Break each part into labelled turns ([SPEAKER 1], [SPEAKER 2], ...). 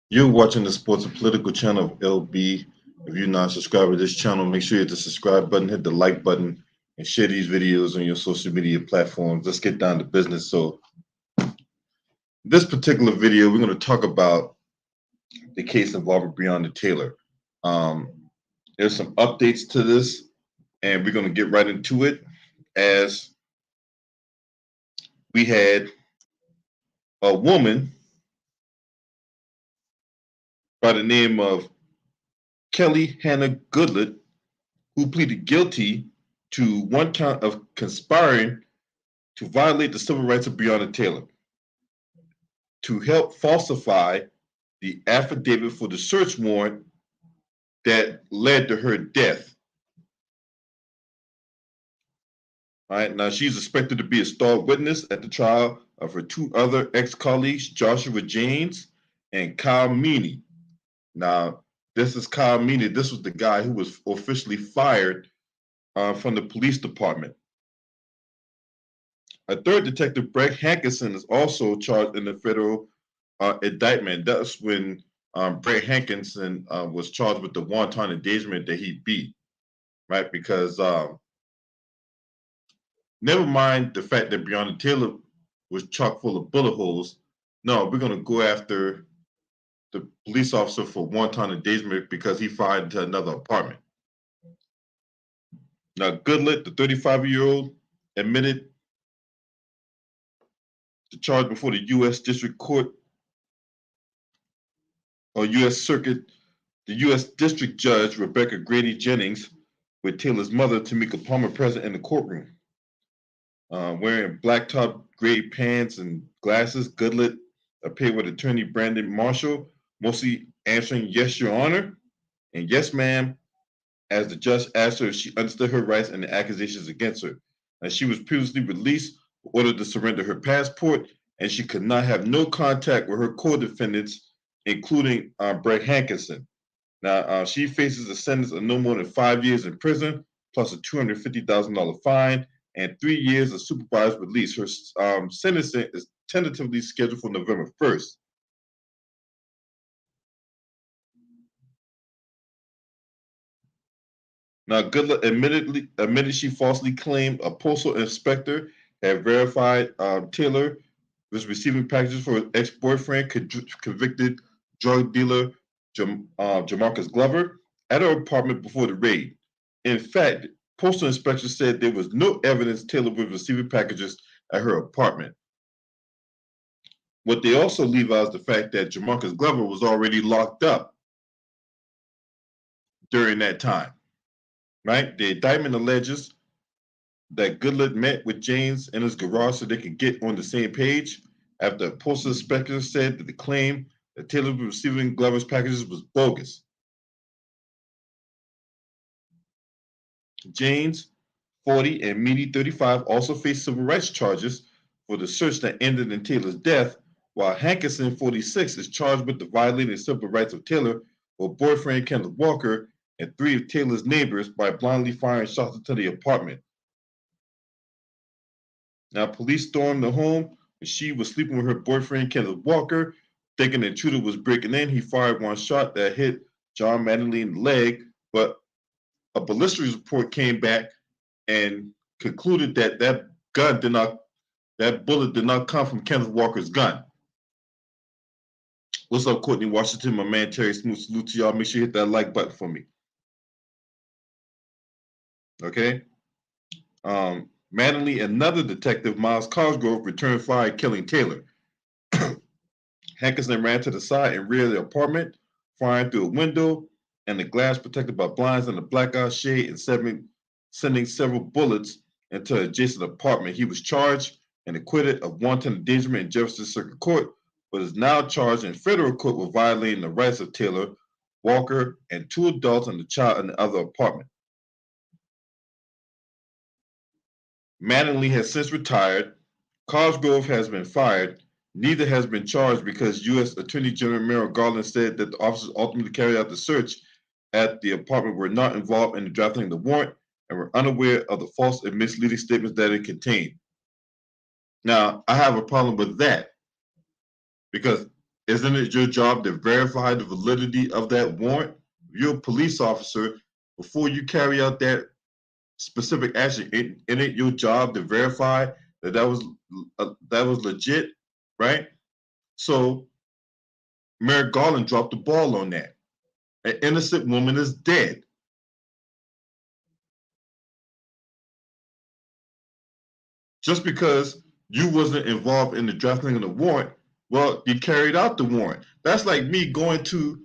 [SPEAKER 1] You're watching the Sports and Political channel of LB. If you're not subscribed to this channel, make sure you hit the subscribe button, hit the like button, and share these videos on your social media platforms. Let's get down to business. So, this particular video, we're going to talk about the case involving Breonna Taylor. There's some updates to this, and we're going to get right into it. As we had a woman by the name of Kelly Hannah Goodlett, who pleaded guilty to one count of conspiring to violate the civil rights of Breonna Taylor to help falsify the affidavit for the search warrant that led to her death. All right, now she's expected to be a star witness at the trial of her two other ex-colleagues, Joshua James and Kyle Meany. Now, this is Kyle Meany. This was the guy who was officially fired from the police department. A third detective, Brett Hankinson, is also charged in the federal indictment. That's when Brett Hankinson was charged with the wanton endangerment that he beat, right? Because never mind the fact that Breonna Taylor was chock full of bullet holes. No, we're going to go after the police officer for wanton endangerment because he fired into another apartment. Now, Goodlett, the 35-year-old, admitted the charge before the U.S. District Court or U.S. Circuit, the U.S. District Judge Rebecca Grady Jennings, with Taylor's mother, Tamika Palmer, present in the courtroom. Wearing black top, gray pants, and glasses, Goodlett appeared with attorney Brandon Marshall, mostly answering "Yes, Your Honor," and "Yes, ma'am," as the judge asked her if she understood her rights and the accusations against her. And she was previously released, ordered to surrender her passport, and she could not have no contact with her co-defendants, including Brett Hankinson. Now, she faces a sentence of no more than 5 years in prison, plus a $250,000 fine, and 3 years of supervised release. Her sentencing is tentatively scheduled for November 1st. Now, Goodlett admitted she falsely claimed a postal inspector had verified Taylor was receiving packages for her ex-boyfriend, convicted drug dealer Jamarcus Glover, at her apartment before the raid. In fact, postal inspector said there was no evidence Taylor was receiving packages at her apartment. What they also leave out is the fact that Jamarcus Glover was already locked up during that time. Right? The indictment alleges that Goodlett met with James in his garage so they could get on the same page after a postal inspector said that the claim that Taylor was receiving Glover's packages was bogus. James, 40, and Meany, 35, also faced civil rights charges for the search that ended in Taylor's death, while Hankinson, 46, is charged with the violating the civil rights of Taylor or boyfriend Kenneth Walker and 3 of Taylor's neighbors by blindly firing shots into the apartment. Now, police stormed the home and she was sleeping with her boyfriend Kenneth Walker. Thinking the intruder was breaking in, he fired one shot that hit John Mattingly in the leg, but a ballistics report came back and concluded that that bullet did not come from Kenneth Walker's gun. What's up, Courtney Washington? My man Terry Smooth, salute to y'all. Make sure you hit that like button for me. Okay. Mattingly, another detective, Miles Cosgrove, returned fire, killing Taylor. Hankinson ran to the side and rear of the apartment, firing through a window and the glass protected by blinds and a blackout shade, and sending several bullets into an adjacent apartment. He was charged and acquitted of wanton endangerment in Jefferson Circuit Court, but is now charged in federal court with violating the rights of Taylor, Walker, and 2 adults and a child in the other apartment. Mattingly has since retired. Cosgrove has been fired. Neither has been charged because U.S. Attorney General Merrick Garland said that the officers ultimately carried out the search at the apartment were not involved in the drafting of the warrant and were unaware of the false and misleading statements that it contained. Now, I have a problem with that because isn't it your job to verify the validity of that warrant? You're a police officer. Before you carry out that specific action, isn't it your job to verify that that was legit, right? So Merrick Garland dropped the ball on that. An innocent woman is dead. Just because you wasn't involved in the drafting of the warrant, well, you carried out the warrant. That's like me going to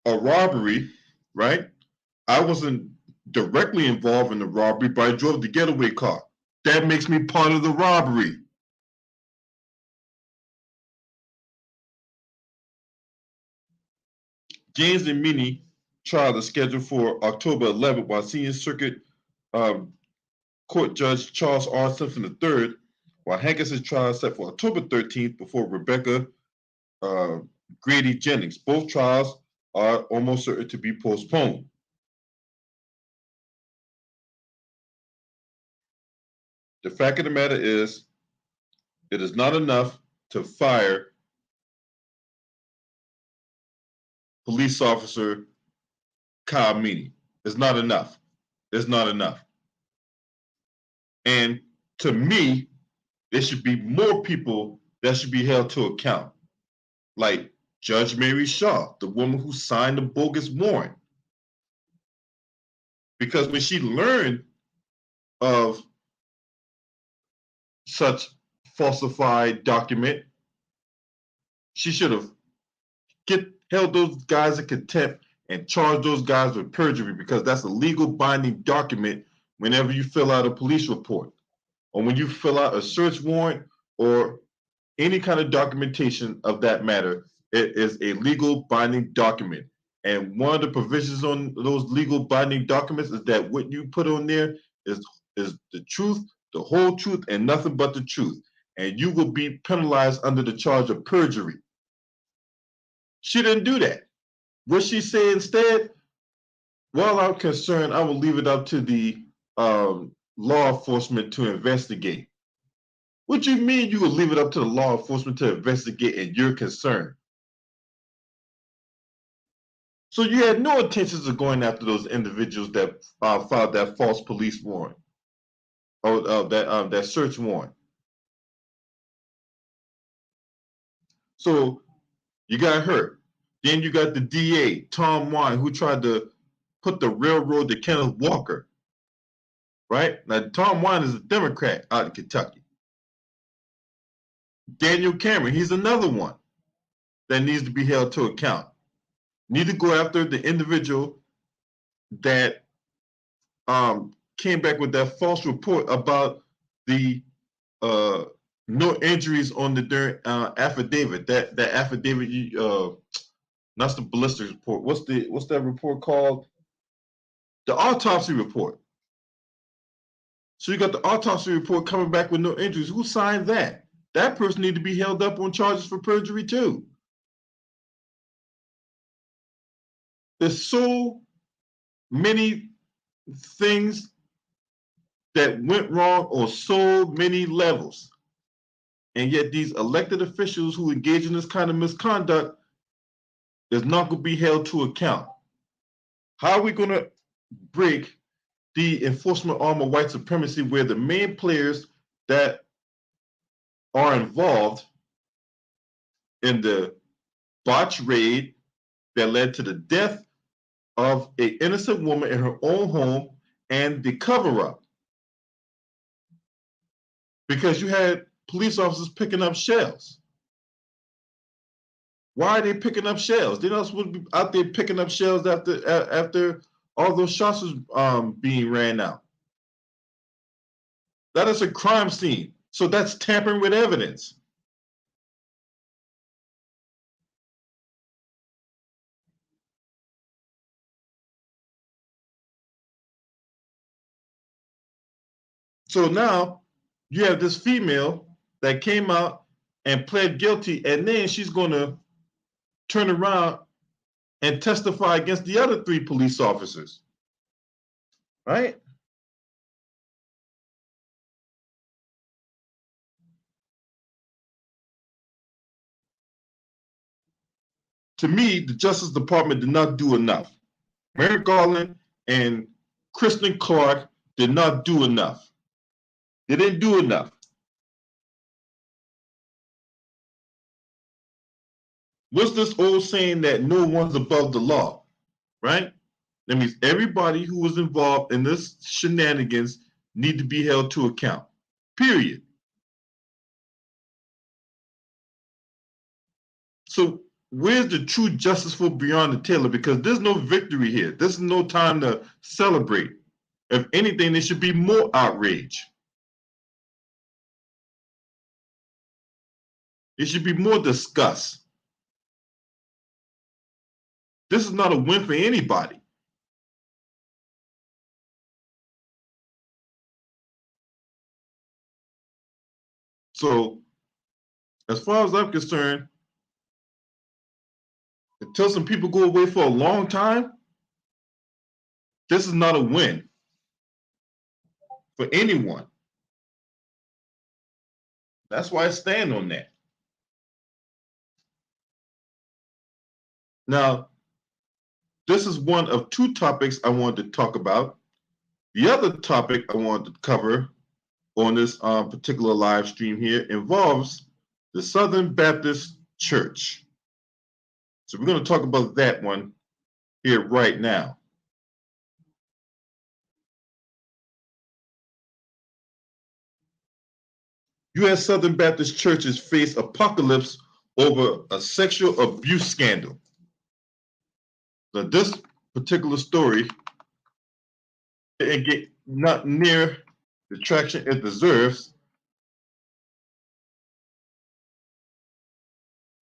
[SPEAKER 1] a robbery, right? I wasn't directly involved in the robbery, but I drove the getaway car. That makes me part of the robbery. James and Minnie trial is scheduled for October 11th, while Senior Circuit Court Judge Charles R. Simpson III, while Hankinson's trial is set for October 13th before Rebecca Grady Jennings. Both trials are almost certain to be postponed. The fact of the matter is, it is not enough to fire police officer Kyle Meany. It's not enough. It's not enough. And to me, there should be more people that should be held to account, like Judge Mary Shaw, the woman who signed the bogus warrant. Because when she learned of such falsified document, she should have held those guys in contempt and charged those guys with perjury, because that's a legal binding document whenever you fill out a police report or when you fill out a search warrant or any kind of documentation of that matter. It is a legal binding document. And one of the provisions on those legal binding documents is that what you put on there is the truth, the whole truth, and nothing but the truth. And you will be penalized under the charge of perjury. She didn't do that. What she said instead, well, I'm concerned, I will leave it up to the law enforcement to investigate. What do you mean you will leave it up to the law enforcement to investigate and you're concerned? So you had no intentions of going after those individuals that filed that false police warrant or that search warrant. So you got hurt. Then you got the DA, Tom Wine, who tried to put the railroad to Kenneth Walker. Right? Now, Tom Wine is a Democrat out in Kentucky. Daniel Cameron, he's another one that needs to be held to account. Need to go after the individual that came back with that false report about the no injuries on the affidavit. That affidavit, not the ballistics report. What's that report called? The autopsy report. So you got the autopsy report coming back with no injuries. Who signed that? That person need to be held up on charges for perjury too. There's so many things that went wrong on so many levels. And yet these elected officials who engage in this kind of misconduct is not going to be held to account. How are we going to break the enforcement arm of white supremacy where the main players that are involved in the botched raid that led to the death of an innocent woman in her own home and the cover-up? Because you had police officers picking up shells. Why are they picking up shells? They're not supposed to be out there picking up shells after all those shots was being ran out. That is a crime scene. So that's tampering with evidence. So now you have this female that came out and pled guilty, and then she's going to turn around and testify against the other 3 police officers, right? To me, the Justice Department did not do enough. Merrick Garland and Kristen Clark did not do enough. They didn't do enough. What's this old saying that no one's above the law, right? That means everybody who was involved in this shenanigans need to be held to account, period. So where's the true justice for Breonna Taylor? Because there's no victory here. This is no time to celebrate. If anything, there should be more outrage. There should be more disgust. This is not a win for anybody. So, as far as I'm concerned, until some people go away for a long time, this is not a win for anyone. That's why I stand on that. Now, this is one of 2 topics I wanted to talk about. The other topic I wanted to cover on this particular live stream here involves the Southern Baptist Church. So we're going to talk about that one here right now. U.S. Southern Baptist churches face apocalypse over a sexual abuse scandal. Now, this particular story, it get not near the traction it deserves.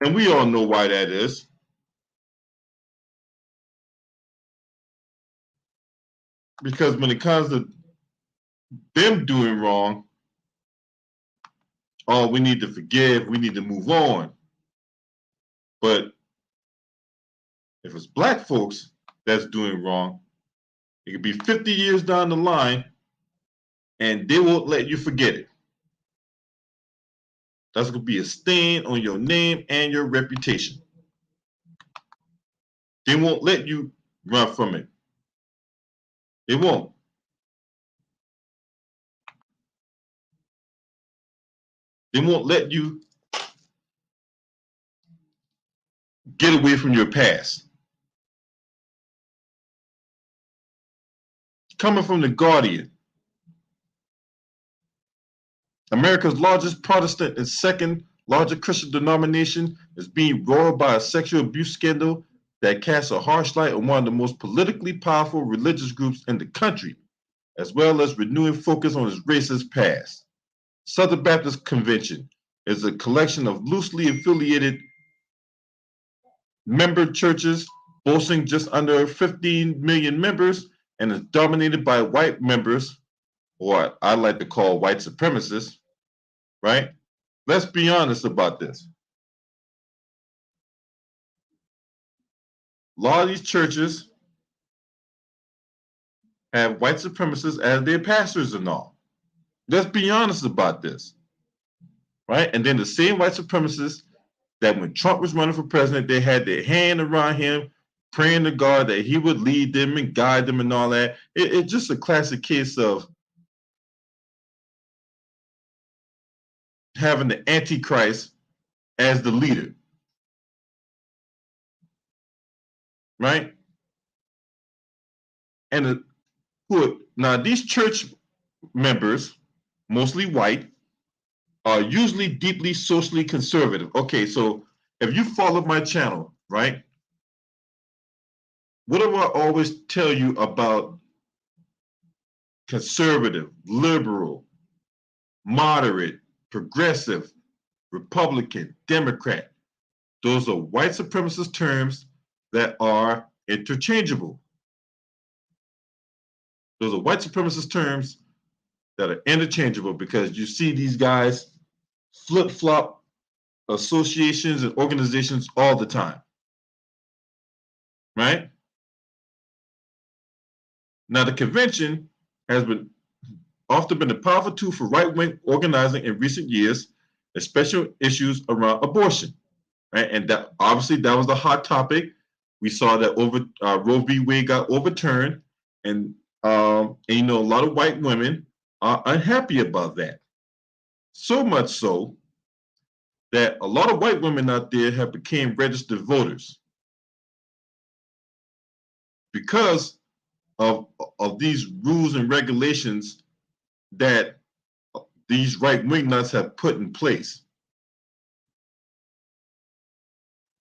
[SPEAKER 1] And we all know why that is. Because when it comes to them doing wrong, oh, we need to forgive, we need to move on. But if it's black folks that's doing wrong, it could be 50 years down the line and they won't let you forget it. That's going to be a stain on your name and your reputation. They won't let you run from it. They won't. They won't let you get away from your past. Coming from the Guardian, America's largest Protestant and second largest Christian denomination is being roiled by a sexual abuse scandal that casts a harsh light on one of the most politically powerful religious groups in the country, as well as renewing focus on its racist past. Southern Baptist Convention is a collection of loosely affiliated member churches boasting just under 15 million members and is dominated by white members, or I like to call white supremacists, right? Let's be honest about this. A lot of these churches have white supremacists as their pastors and all. Let's be honest about this, right? And then the same white supremacists that when Trump was running for president, they had their hand around him, praying to God that he would lead them and guide them and all that. It's just a classic case of having the Antichrist as the leader, right? And now these church members, mostly white, are usually deeply socially conservative. Okay, so if you follow my channel, right? What do I always tell you about conservative, liberal, moderate, progressive, Republican, Democrat? Those are white supremacist terms that are interchangeable. Those are white supremacist terms that are interchangeable because you see these guys flip-flop associations and organizations all the time. right? Now, the convention has often been a powerful tool for right-wing organizing in recent years, especially issues around abortion, right? And that obviously that was the hot topic. We saw that Roe v. Wade got overturned, and you know a lot of white women are unhappy about that. So much so that a lot of white women out there have become registered voters because of these rules and regulations that these right-wing nuts have put in place.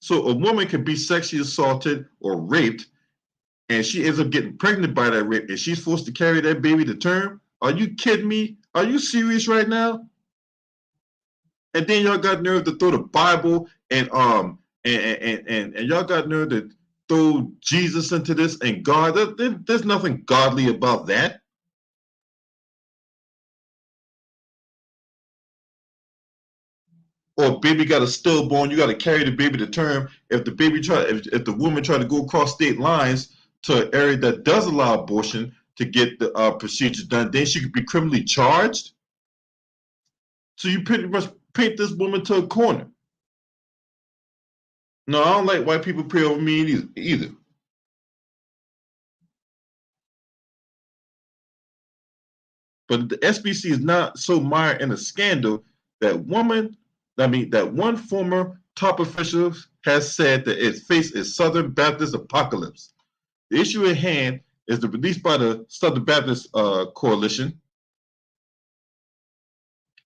[SPEAKER 1] So a woman can be sexually assaulted or raped, and she ends up getting pregnant by that rape, and she's forced to carry that baby to term. Are you kidding me? Are you serious right now? And then y'all got nerve to throw the Bible and y'all got nerve to throw Jesus into this and God. There's nothing godly about that. Or baby got a stillborn, you got to carry the baby to term. If the woman try to go across state lines to an area that does allow abortion to get the procedure done, then she could be criminally charged. So you pretty much paint this woman to a corner. No, I don't like white people pray over me either. But the SBC is not so mired in a scandal that that one former top official has said that it faced a Southern Baptist apocalypse. The issue at hand is the release by the Southern Baptist Coalition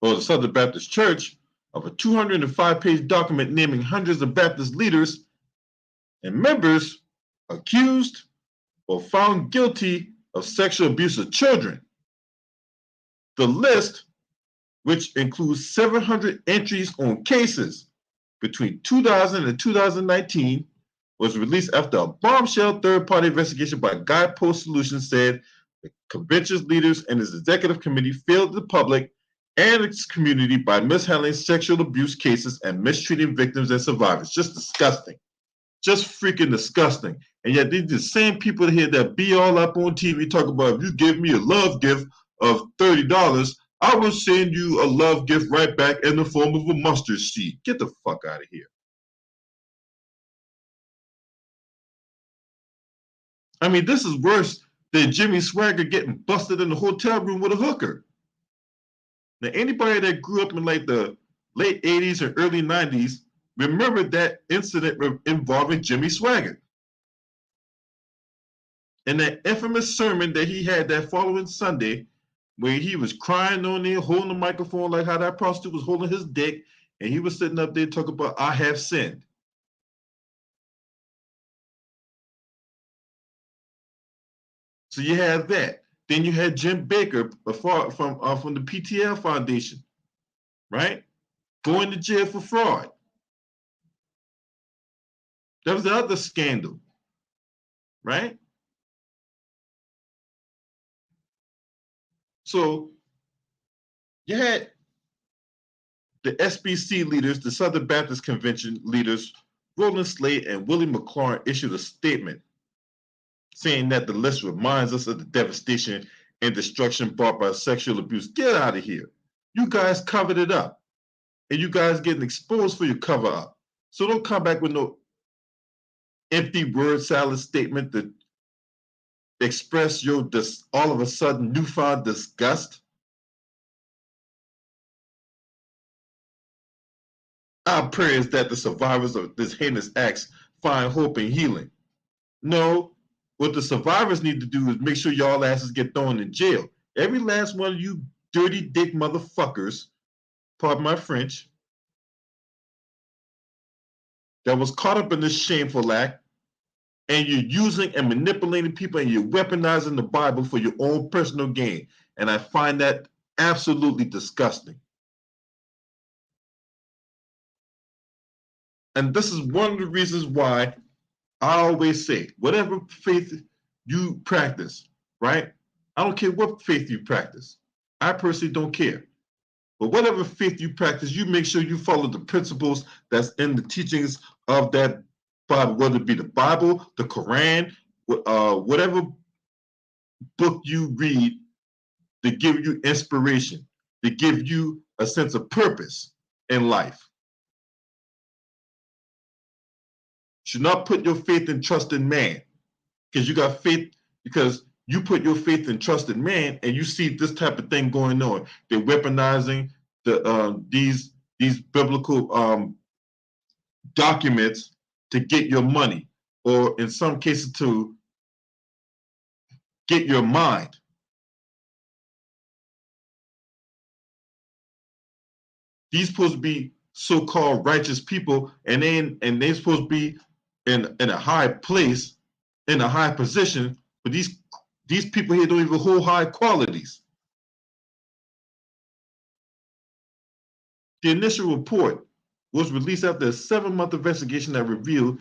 [SPEAKER 1] or the Southern Baptist Church of a 205-page document naming hundreds of Baptist leaders and members accused or found guilty of sexual abuse of children. The list, which includes 700 entries on cases between 2000 and 2019, was released after a bombshell third-party investigation by Guidepost Solutions said the convention's leaders and its executive committee failed the public and its community by mishandling sexual abuse cases and mistreating victims and survivors. Just disgusting. Just freaking disgusting. And yet these are the same people here that be all up on TV talk about, if you give me a love gift of $30, I will send you a love gift right back in the form of a mustard seed. Get the fuck out of here. I mean, this is worse than Jimmy Swagger getting busted in the hotel room with a hooker. Now, anybody that grew up in like the late 80s or early 90s, remember that incident involving Jimmy Swagger. And that infamous sermon that he had that following Sunday, where he was crying on there, holding the microphone like how that prostitute was holding his dick, and he was sitting up there talking about, I have sinned. So you had that. Then you had Jim Baker from the PTL Foundation, right? Going to jail for fraud. That was the other scandal, right? So you had the SBC leaders, the Southern Baptist Convention leaders, Roland Slate and Willie McLaurin issued a statement saying that the list reminds us of the devastation and destruction brought by sexual abuse. Get out of here. You guys covered it up. And you guys getting exposed for your cover up. So don't come back with no empty word salad statement that express your all of a sudden newfound disgust. Our prayer is that the survivors of this heinous acts find hope and healing. No, what the survivors need to do is make sure y'all asses get thrown in jail. Every last one of you dirty dick motherfuckers, pardon my French, that was caught up in this shameful act, and you're using and manipulating people and you're weaponizing the Bible for your own personal gain. And I find that absolutely disgusting. And this is one of the reasons why I always say, whatever faith you practice, right? I don't care what faith you practice. I personally don't care. But whatever faith you practice, you make sure you follow the principles that's in the teachings of that Bible, whether it be the Bible, the Quran, whatever book you read, to give you inspiration, to give you a sense of purpose in life. You should not put your faith and trust in man, because you got faith, because you put your faith and trust in man, and you see this type of thing going on. They're weaponizing these biblical documents to get your money, or in some cases to get your mind. These supposed to be so-called righteous people, and they're supposed to be in a high place, in a high position, but these people here don't even hold high qualities. The initial report was released after a 7-month investigation that revealed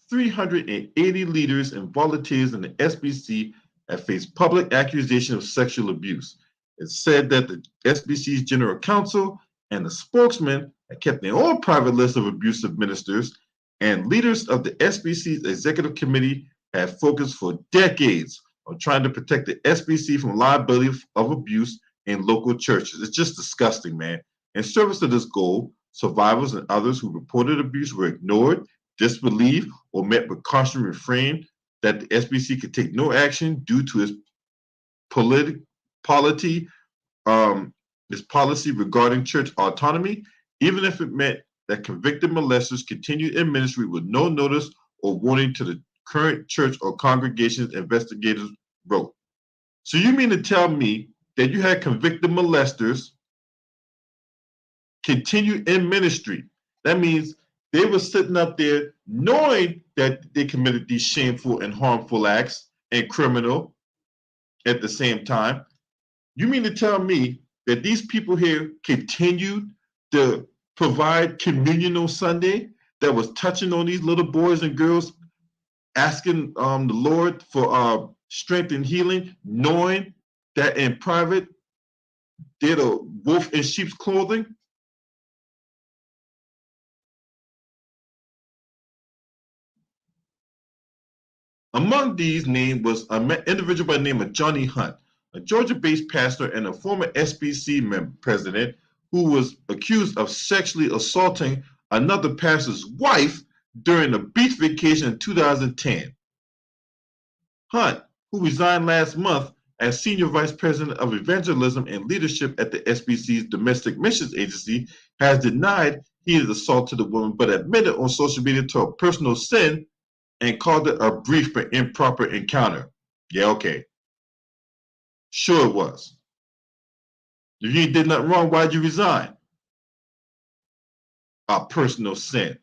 [SPEAKER 1] 380 leaders and volunteers in the SBC have faced public accusation of sexual abuse. It said that the SBC's general counsel and the spokesman had kept their own private list of abusive ministers, and leaders of the SBC's executive committee have focused for decades on trying to protect the SBC from liability of abuse in local churches. It's just disgusting, man. In service of this goal, survivors and others who reported abuse were ignored, disbelieved, or met with caution refrain that the SBC could take no action due to its policy regarding church autonomy, even if it meant that convicted molesters continued in ministry with no notice or warning to the current church or congregations, investigators wrote. So you mean to tell me that you had convicted molesters continue in ministry? That means they were sitting up there knowing that they committed these shameful and harmful acts and criminal at the same time. You mean to tell me that these people here continued to provide communion on Sunday, that was touching on these little boys and girls, asking the Lord for strength and healing, knowing that in private they're the wolf in sheep's clothing? Among these named was an individual by the name of Johnny Hunt, a Georgia-based pastor and a former SBC president who was accused of sexually assaulting another pastor's wife during a beach vacation in 2010. Hunt, who resigned last month as senior vice president of evangelism and leadership at the SBC's domestic missions agency, has denied he had assaulted the woman, but admitted on social media to a personal sin and called it a brief but improper encounter. Yeah, okay. Sure it was. If you did nothing wrong, why'd you resign? A personal sin.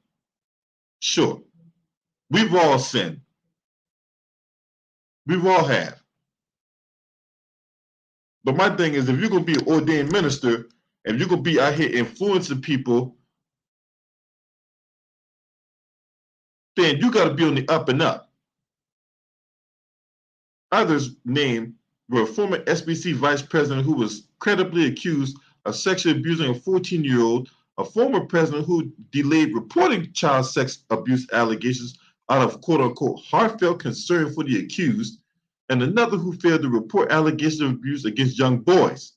[SPEAKER 1] Sure. We've all sinned. We've all have. But my thing is, if you're going to be an ordained minister, if you're going to be out here influencing people, then you got to be on the up and up. Others named were a former SBC vice president who was credibly accused of sexually abusing a 14-year-old, a former president who delayed reporting child sex abuse allegations out of quote-unquote heartfelt concern for the accused, and another who failed to report allegations of abuse against young boys.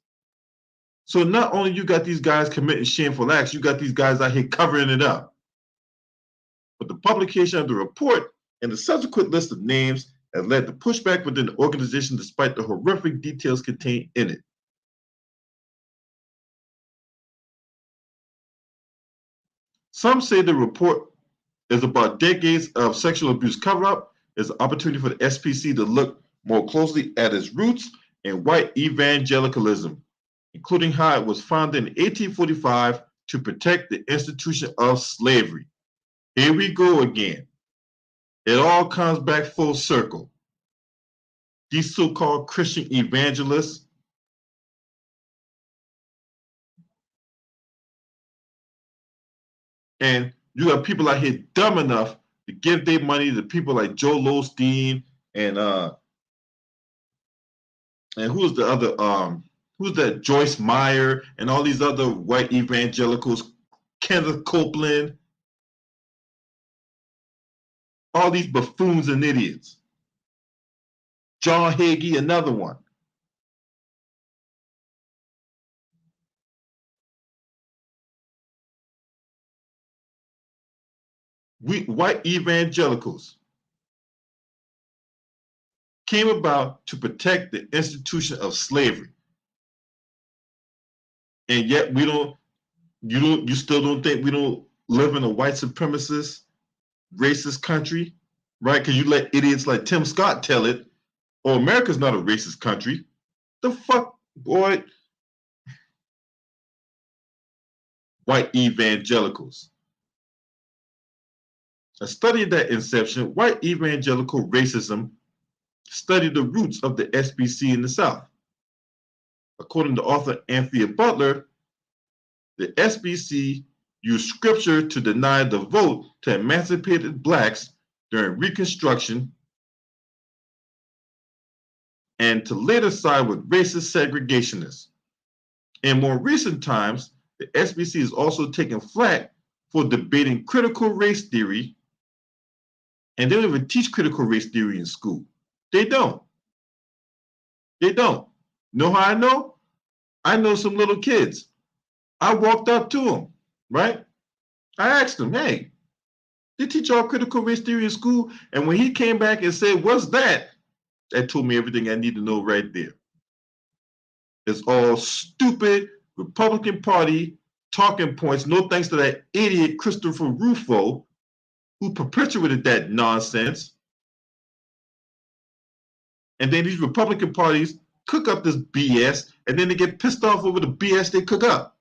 [SPEAKER 1] So not only you got these guys committing shameful acts, you got these guys out here covering it up. But the publication of the report and the subsequent list of names has led to pushback within the organization despite the horrific details contained in it. Some say the report is about decades of sexual abuse cover-up, is an opportunity for the SPC to look more closely at its roots in white evangelicalism, including how it was founded in 1845 to protect the institution of slavery. Here we go again. It all comes back full circle. These so-called Christian evangelists and you have people out here dumb enough to give their money to people like Joel Osteen and who's the other who's that Joyce Meyer and all these other white evangelicals, Kenneth Copeland. All these buffoons and idiots. John Hagee, another one. We white evangelicals came about to protect the institution of slavery. And yet you still don't think we don't live in a white supremacist, racist country, right? Because you let idiots like Tim Scott tell it, oh, America's not a racist country. The fuck, boy? White evangelicals. A study of that inception, white evangelical racism studied the roots of the SBC in the South. According to author Anthea Butler, the SBC used scripture to deny the vote to emancipated blacks during Reconstruction and to later side with racist segregationists. In more recent times, the SBC is also taking flack for debating critical race theory, and they don't even teach critical race theory in school. They don't. They don't. Know how I know? I know some little kids. I walked up to them, right? I asked him, hey, they teach y'all critical race theory in school? And when he came back and said, what's that? That told me everything I need to know right there. It's all stupid Republican Party talking points, no thanks to that idiot Christopher Rufo, who perpetuated that nonsense. And then these Republican parties cook up this BS, and then they get pissed off over the BS they cook up.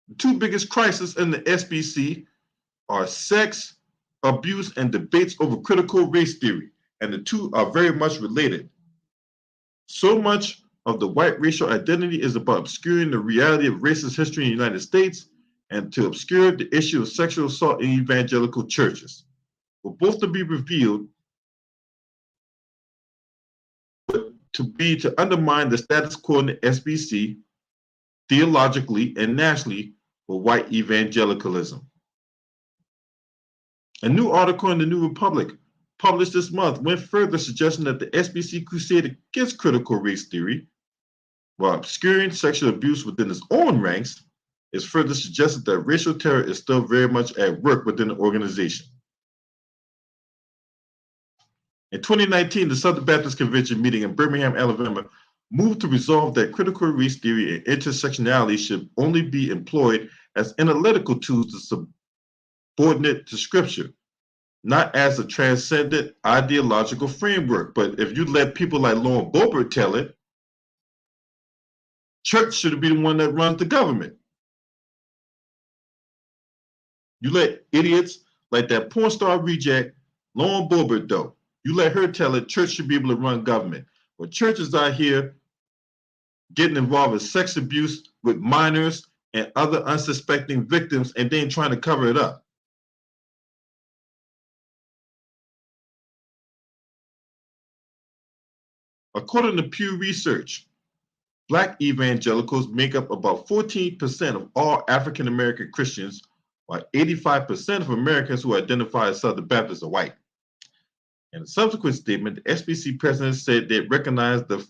[SPEAKER 1] The two biggest crises in the SBC are sex, abuse, and debates over critical race theory, and the two are very much related. So much of the white racial identity is about obscuring the reality of racist history in the United States and to obscure the issue of sexual assault in evangelical churches. For both to be revealed, to undermine the status quo in the SBC, theologically and nationally, for white evangelicalism. A new article in the New Republic published this month went further, suggesting that the SBC crusade against critical race theory, while obscuring sexual abuse within its own ranks, is further suggested that racial terror is still very much at work within the organization. In 2019, the Southern Baptist Convention meeting in Birmingham, Alabama, moved to resolve that critical race theory and intersectionality should only be employed as analytical tools to subordinate to Scripture, not as a transcendent ideological framework. But if you let people like Lauren Boebert tell it, church should be the one that runs the government. You let idiots like that porn star reject, Lauren Boebert, though. You let her tell it, church should be able to run government. But churches out here getting involved in sex abuse with minors and other unsuspecting victims, and then trying to cover it up. According to Pew Research, Black evangelicals make up about 14% of all African American Christians, while 85% of Americans who identify as Southern Baptists are white. In a subsequent statement, the SBC president said they recognize the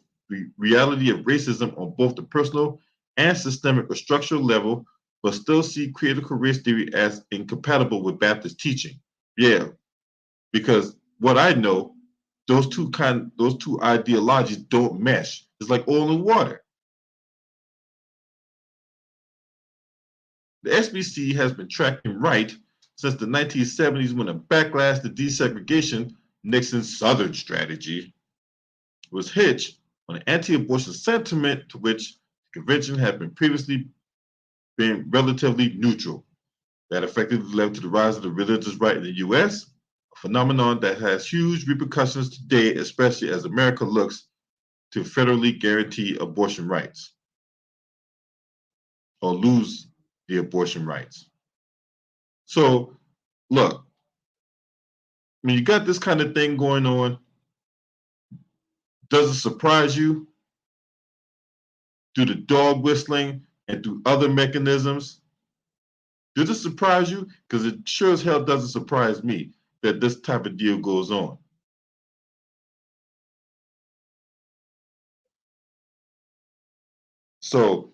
[SPEAKER 1] reality of racism on both the personal and systemic or structural level, but still see critical race theory as incompatible with Baptist teaching. Yeah, because what I know, those two ideologies don't mesh. It's like oil and water. The SBC has been tracking right since the 1970s, when a backlash to desegregation, Nixon's Southern strategy, was hitched on an anti-abortion sentiment to which the convention had been previously been relatively neutral. That effectively led to the rise of the religious right in the U.S., a phenomenon that has huge repercussions today, especially as America looks to federally guarantee abortion rights or lose the abortion rights. So, look, when you got this kind of thing going on, does it surprise you through the dog whistling, and through other mechanisms. Does it surprise you? Because it sure as hell doesn't surprise me that this type of deal goes on. So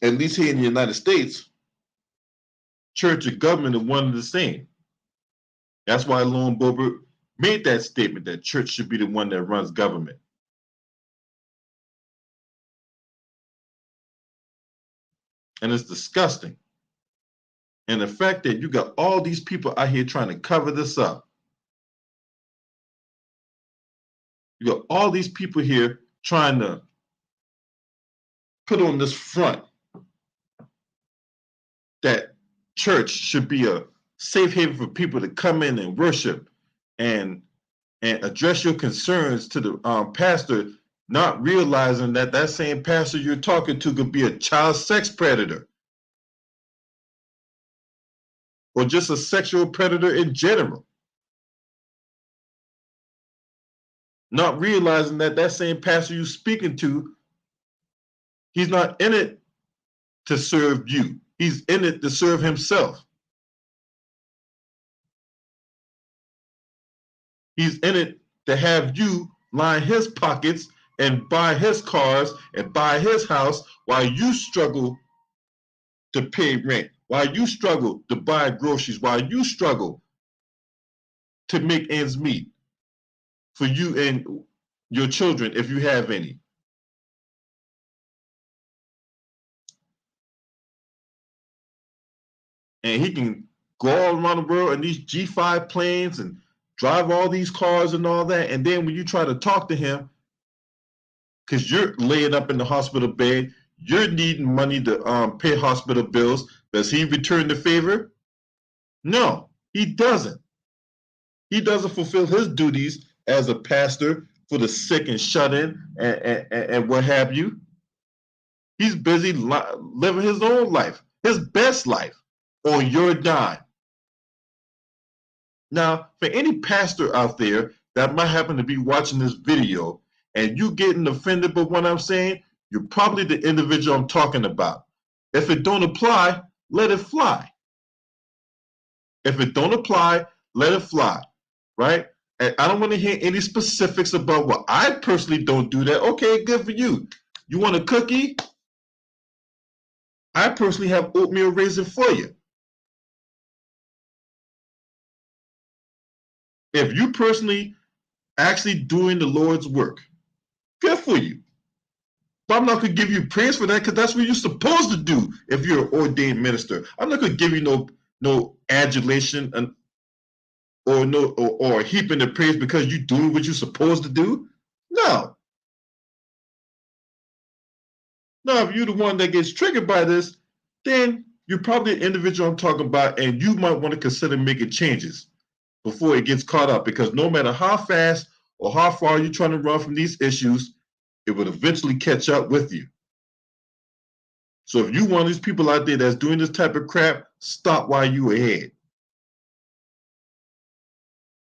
[SPEAKER 1] at least here in the United States, church and government are one and the same. That's why Lauren Boebert made that statement that church should be the one that runs government. And it's disgusting. And the fact that you got all these people out here trying to cover this up. You got all these people here trying to put on this front that church should be a safe haven for people to come in and worship and address your concerns to the pastor, not realizing that that same pastor you're talking to could be a child sex predator or just a sexual predator in general. Not realizing that that same pastor you're speaking to, he's not in it to serve you. He's in it to serve himself. He's in it to have you line his pockets and buy his cars and buy his house while you struggle to pay rent, while you struggle to buy groceries, while you struggle to make ends meet for you and your children, if you have any. And he can go all around the world in these G5 planes and drive all these cars and all that. And then when you try to talk to him, because you're laying up in the hospital bed, you're needing money to pay hospital bills. Does he return the favor? No, he doesn't. He doesn't fulfill his duties as a pastor for the sick and shut in and what have you. He's busy living his own life, his best life, on your dime. Now, for any pastor out there that might happen to be watching this video and you getting offended by what I'm saying, you're probably the individual I'm talking about. If it don't apply, let it fly. If it don't apply, let it fly, right? And I don't want to hear any specifics about what I personally don't do that. Okay, good for you. You want a cookie? I personally have oatmeal raisin for you. If you personally actually doing the Lord's work, good for you. But I'm not going to give you praise for that because that's what you're supposed to do if you're an ordained minister. I'm not going to give you no adulation and or heaping the praise because you're doing what you're supposed to do. No. Now, if you're the one that gets triggered by this, then you're probably an individual I'm talking about, and you might want to consider making changes before it gets caught up. Because no matter how fast or how far you're trying to run from these issues, it will eventually catch up with you. So if you one of these people out there that's doing this type of crap, stop while you're ahead.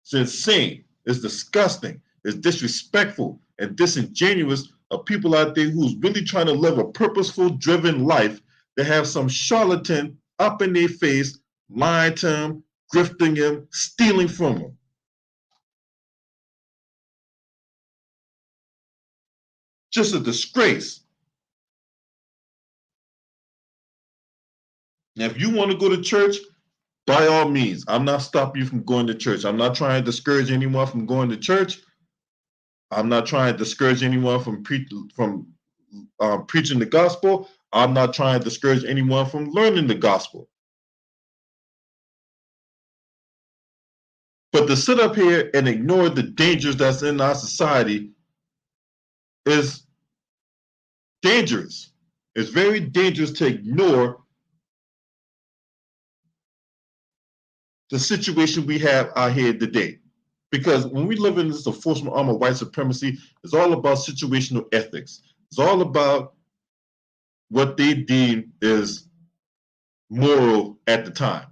[SPEAKER 1] It's insane. It's disgusting. It's disrespectful and disingenuous of people out there who's really trying to live a purposeful, driven life to have some charlatan up in their face, lying to them, grifting them, stealing from them. Just a disgrace. Now, if you want to go to church, by all means, I'm not stopping you from going to church. I'm not trying to discourage anyone from going to church. I'm not trying to discourage anyone from preaching the gospel. I'm not trying to discourage anyone from learning the gospel. But to sit up here and ignore the dangers that's in our society is dangerous. It's very dangerous to ignore the situation we have out here today. Because when we live in this enforcement arm of white supremacy, it's all about situational ethics. It's all about what they deem is moral at the time.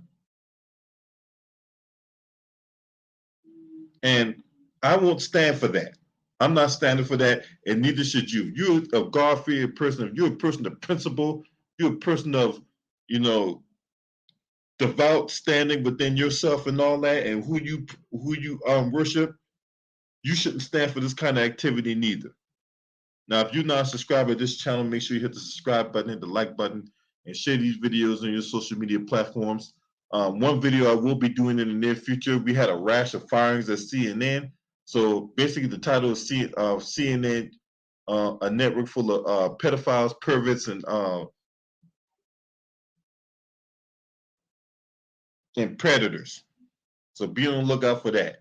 [SPEAKER 1] And I won't stand for that. I'm not standing for that, and neither should you. You're a God-fearing person. If you're a person of principle, you're a person of, you know, devout standing within yourself and all that, and who you worship. You shouldn't stand for this kind of activity neither. Now, if you're not a subscriber to this channel, make sure you hit the subscribe button, hit the like button, and share these videos on your social media platforms. One video I will be doing in the near future, we had a rash of firings at CNN. So basically, the title is CNN, a network full of pedophiles, perverts, and predators. So be on the lookout for that.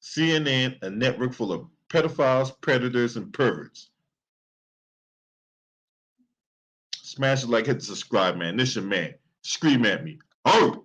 [SPEAKER 1] CNN, a network full of pedophiles, predators, and perverts. Smash the like, hit the subscribe, man. This your man. Scream at me. Oh!